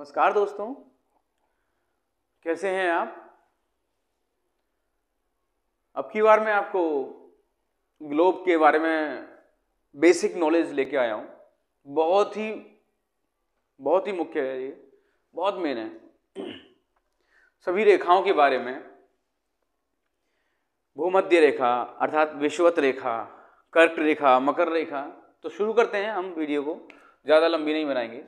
नमस्कार दोस्तों, कैसे हैं आप। अब की बार मैं आपको ग्लोब के बारे में बेसिक नॉलेज लेके आया हूँ। बहुत ही मुख्य है, ये बहुत मेन है। सभी रेखाओं के बारे में, भूमध्य रेखा अर्थात विषुवत रेखा, कर्क रेखा, मकर रेखा। तो शुरू करते हैं हम वीडियो को, ज़्यादा लंबी नहीं बनाएंगे।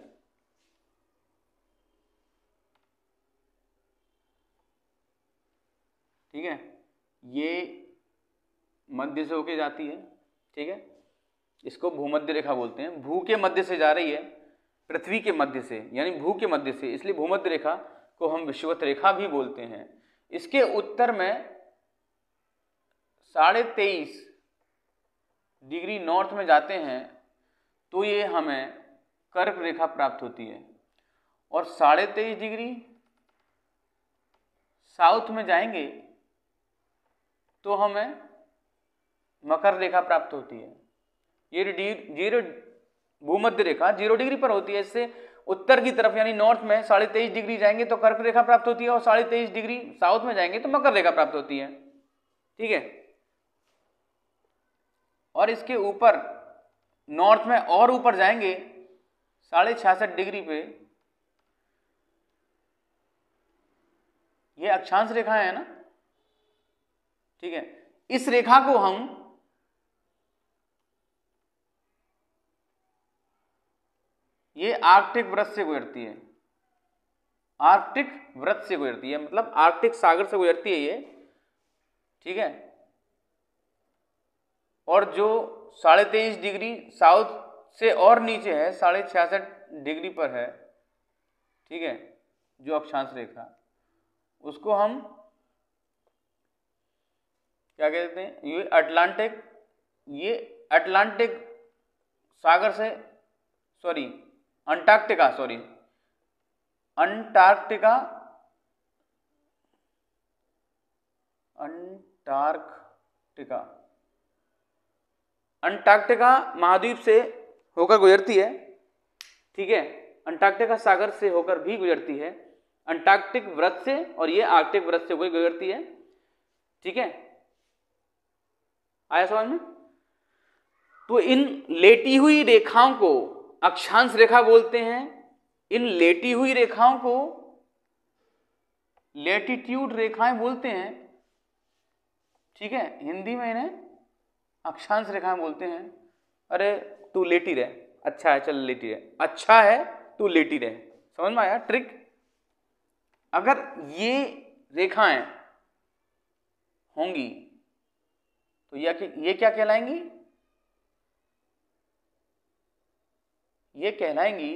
ठीक है, ये मध्य से होके जाती है। ठीक है, इसको भूमध्य रेखा बोलते हैं। भू के मध्य से जा रही है, पृथ्वी के मध्य से, यानी भू के मध्य से, इसलिए भूमध्य रेखा को हम विषुवत रेखा भी बोलते हैं। इसके उत्तर में 23.5 डिग्री नॉर्थ में जाते हैं तो ये हमें कर्क रेखा प्राप्त होती है, और 23.5 डिग्री साउथ में जाएंगे तो हमें मकर रेखा प्राप्त होती है। ये भूमध्य रेखा 0 डिग्री पर होती है। इससे उत्तर की तरफ यानी नॉर्थ में 23.5 डिग्री जाएंगे तो कर्क रेखा प्राप्त होती है, और 23.5 डिग्री साउथ में जाएंगे तो मकर रेखा प्राप्त होती है। ठीक है, और इसके ऊपर नॉर्थ में और ऊपर जाएंगे 66.5 डिग्री पे, ये अक्षांश रेखा है ना। ठीक है, इस रेखा को हम ये आर्कटिक वृत्त से गुजरती है। आर्कटिक वृत्त से गुजरती है मतलब आर्कटिक सागर से गुजरती है ये। ठीक है, और जो 23.5 डिग्री साउथ से और नीचे है, 66.5 डिग्री पर है। ठीक है, जो अक्षांश रेखा, उसको हम क्या कहते हैं, ये अटलांटिक सागर से अंटार्कटिका महाद्वीप से होकर गुजरती है। ठीक है, अंटार्कटिका सागर से होकर भी गुजरती है, अंटार्कटिक वृत्त से, और ये आर्कटिक वृत्त से होकर गुजरती है। ठीक है, आया समझ में। तो इन लेटी हुई रेखाओं को अक्षांश रेखा बोलते हैं। इन लेटी हुई रेखाओं को लेटीट्यूड रेखाएं बोलते हैं। ठीक है, हिंदी में इन्हें अक्षांश रेखाएं बोलते हैं। अरे तू लेटी रहे, अच्छा है, चल लेटी रहे, अच्छा है तू लेटी रहे। समझ में आया ट्रिक। अगर ये रेखाएं होंगी तो ये क्या कहलाएंगी, ये कहलाएंगी,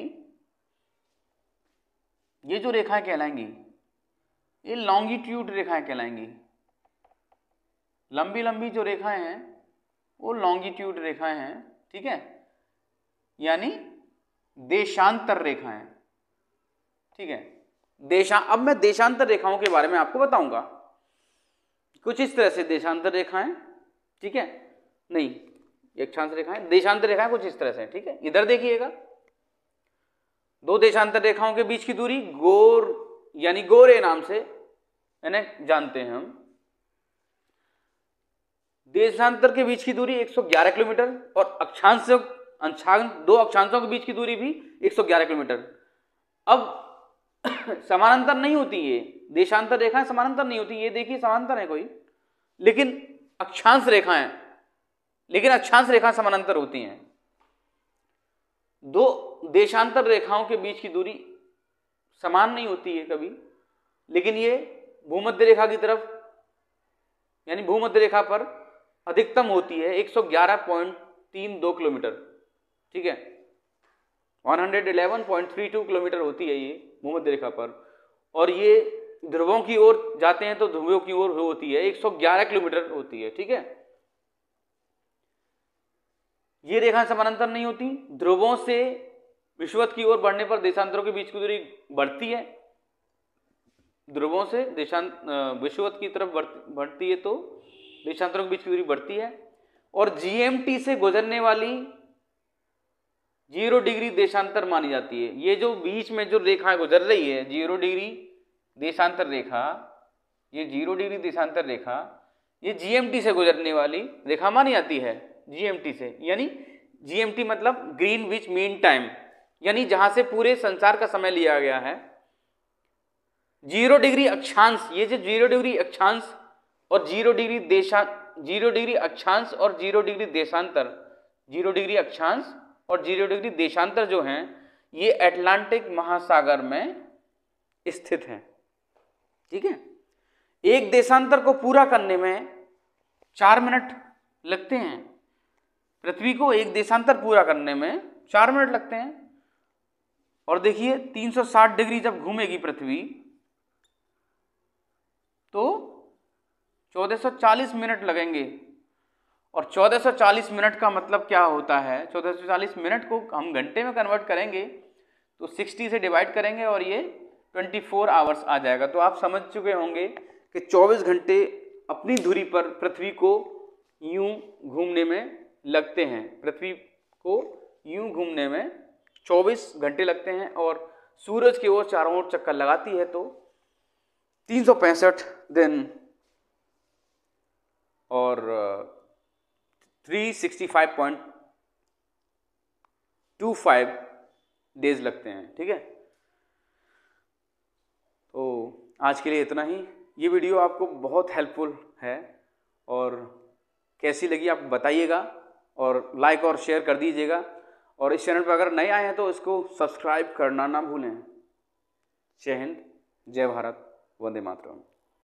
ये जो रेखाएं कहलाएंगी ये लॉन्गिट्यूड रेखाएं कहलाएंगी। लंबी लंबी जो रेखाएं हैं वो लॉन्गिट्यूड रेखाएं हैं। ठीक है, यानी देशांतर रेखाएं। ठीक है, अब मैं देशांतर रेखाओं के बारे में आपको बताऊंगा। कुछ इस तरह से देशांतर रेखाएं, ठीक है, नहीं ये अक्षांश रेखाएं, देशांतर रेखाएं कुछ इस तरह से। ठीक है, इधर देखिएगा, दो देशांतर रेखाओं के बीच की दूरी यानी गोरे नाम से इन्हें जानते हैं हम। देशांतर के बीच की दूरी 111 किलोमीटर, और दो अक्षांशों के बीच की दूरी भी 111 किलोमीटर। अब समानांतर नहीं होती ये देशांतर रेखाएं, समानांतर नहीं होती। ये देखिए समानांतर है कोई, लेकिन अक्षांश रेखाएं समानांतर होती हैं। दो देशांतर रेखाओं के बीच की दूरी समान नहीं होती है कभी, लेकिन ये भूमध्य रेखा की तरफ यानी भूमध्य रेखा पर अधिकतम होती है 111.32 किलोमीटर। ठीक है, 111.32 किलोमीटर होती है ये भूमध्य रेखा पर, और ये ध्रुवों की ओर जाते हैं तो ध्रुवों की ओर होती है 111 किलोमीटर होती है। ठीक है, ये रेखा समानांतर नहीं होती। ध्रुवों से विषुवत की ओर बढ़ने पर देशांतरों के बीच की दूरी बढ़ती है। ध्रुवों से विषुवत की तरफ बढ़ती है तो देशांतरों के बीच की दूरी बढ़ती है। और जीएमटी से गुजरने वाली 0 डिग्री देशांतर मानी जाती है। ये जो बीच में जो रेखा गुजर रही है 0 डिग्री देशांतर रेखा, ये 0 डिग्री देशांतर रेखा, ये GMT से गुजरने वाली रेखा मानी जाती है, GMT से, यानी GMT मतलब ग्रीनविच मीन टाइम, यानी जहां से पूरे संसार का समय लिया गया है। 0 डिग्री अक्षांश, ये जो 0 डिग्री अक्षांश और 0 डिग्री अक्षांश और 0 डिग्री देशांतर, 0 डिग्री अक्षांश और 0 डिग्री देशांतर जो हैं ये अटलांटिक महासागर में स्थित हैं। ठीक है, एक देशांतर को पूरा करने में 4 मिनट लगते हैं। पृथ्वी को एक देशांतर पूरा करने में 4 मिनट लगते हैं। और देखिए 360 डिग्री जब घूमेगी पृथ्वी तो 1440 मिनट लगेंगे। और 1440 मिनट का मतलब क्या होता है, 1440 मिनट को हम घंटे में कन्वर्ट करेंगे तो 60 से डिवाइड करेंगे और ये 24 आवर्स आ जाएगा। तो आप समझ चुके होंगे कि 24 घंटे अपनी धुरी पर पृथ्वी को यूं घूमने में लगते हैं। पृथ्वी को यूं घूमने में 24 घंटे लगते हैं और सूरज की ओर चारों ओर चक्कर लगाती है तो 365 दिन और 365.25 डेज लगते हैं। ठीक है, तो आज के लिए इतना ही। ये वीडियो आपको बहुत हेल्पफुल है और कैसी लगी आप बताइएगा और लाइक और शेयर कर दीजिएगा। और इस चैनल पर अगर नए आए हैं तो इसको सब्सक्राइब करना ना भूलें। जय हिंद, जय भारत, वंदे मातरम।